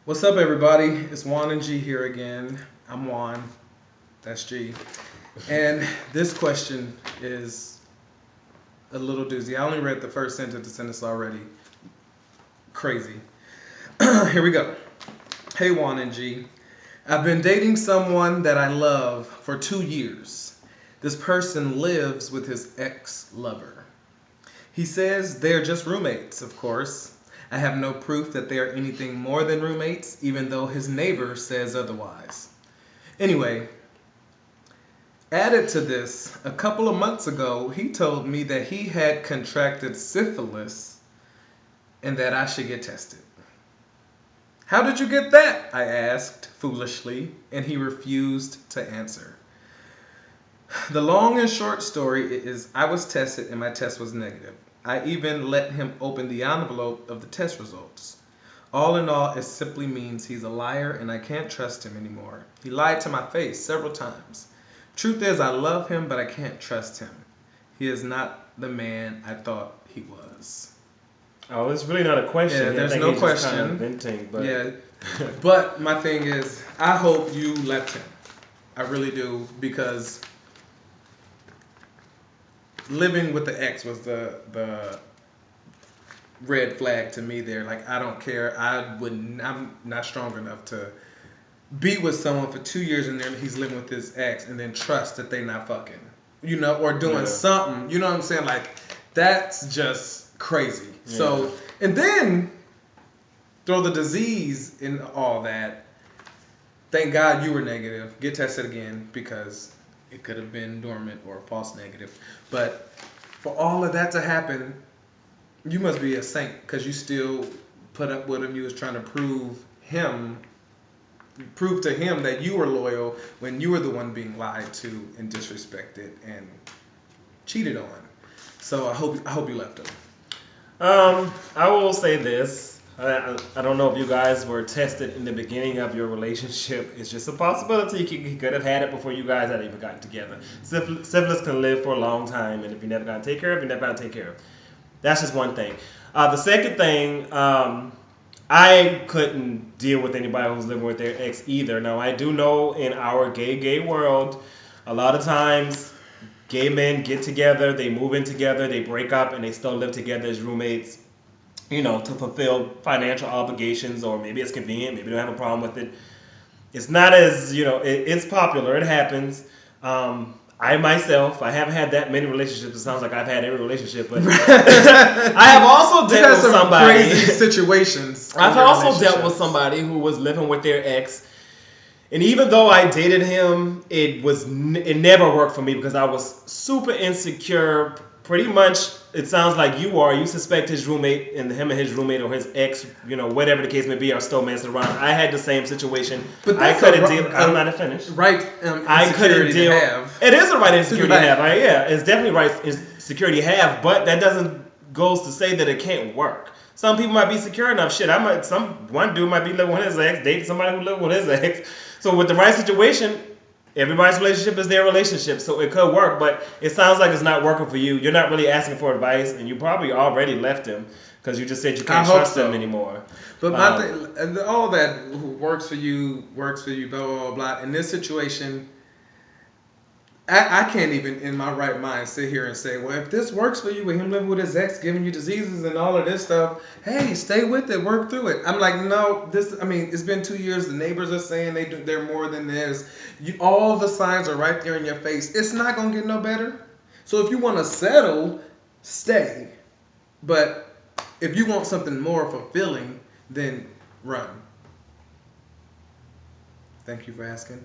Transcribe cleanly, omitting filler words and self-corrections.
What's up, everybody? It's Juan and G here again. I'm Juan. That's G. And this question is a little doozy. I only read the first sentence and it's already crazy. Here we go. Hey, Juan and G. I've been dating someone that I love for 2 years. This person lives with his ex-lover. He says they're just roommates, of course. I have no proof that they are anything more than roommates, even though his neighbor says otherwise. Anyway, added to this, a couple of months ago, he told me that he had contracted syphilis and that I should get tested. How did you get that? I asked foolishly, and he refused to answer. The long and short story is I was tested and my test was negative. I even let him open the envelope of the test results. All in all, it simply means he's a liar and I can't trust him anymore. He lied to my face several times. Truth is, I love him, but I can't trust him. He is not the man I thought he was. Oh, it's really not a question. Yeah, there's no question. Kind of venting, but... Yeah, but my thing is, I hope you left him. I really do, because living with the ex was the red flag to me there. Like, I don't care. I'm not strong enough to be with someone for 2 years and then he's living with his ex and then trust that they not fucking, or doing something. You know what I'm saying? Like, that's just crazy. Yeah. So, and then throw the disease in all that. Thank God you were negative. Get tested again, because it could have been dormant or false negative. But for all of that to happen, you must be a saint, because you still put up with him. You was trying to prove to him that you were loyal when you were the one being lied to and disrespected and cheated on. So I hope you left him. I will say this. I don't know if you guys were tested in the beginning of your relationship. It's just a possibility he could have had it before you guys had even gotten together. Syphilis can live for a long time, and if you never got to take care of it, you never got to take care of it. That's just one thing. The second thing, I couldn't deal with anybody who's living with their ex either. Now, I do know in our gay world, a lot of times gay men get together, they move in together, they break up, and they still live together as roommates, to fulfill financial obligations, or maybe it's convenient, maybe they don't have a problem with it. It's not as, it's popular, it happens. I myself, I haven't had that many relationships. It sounds like I've had every relationship, but I have also dealt with somebody. Crazy situations. I've also dealt with somebody who was living with their ex, and even though I dated him, it never worked for me because I was super insecure. Pretty much, it sounds like you are. You suspect his roommate and him and his roommate or his ex, whatever the case may be, are still messing around. I had the same situation. But I couldn't deal. I'm not finished. Right. I couldn't deal. It is a right insecurity to have. It's definitely right insecurity to have. But that goes to say that it can't work. Some people might be secure enough. Shit, one dude might be living with his ex, dating somebody who lived with his ex. So with the right situation, everybody's relationship is their relationship, so it could work, but it sounds like it's not working for you. You're not really asking for advice, and you probably already left him because you just said you can't trust him anymore. But my thing, all that works for you, blah, blah, blah, blah. In this situation, I can't even in my right mind sit here and say, well, if this works for you with him living with his ex, giving you diseases and all of this stuff, hey, stay with it, work through it. I'm like, no, it's been 2 years. The neighbors are saying they're more than this. All the signs are right there in your face. It's not going to get no better. So if you want to settle, stay. But if you want something more fulfilling, then run. Thank you for asking.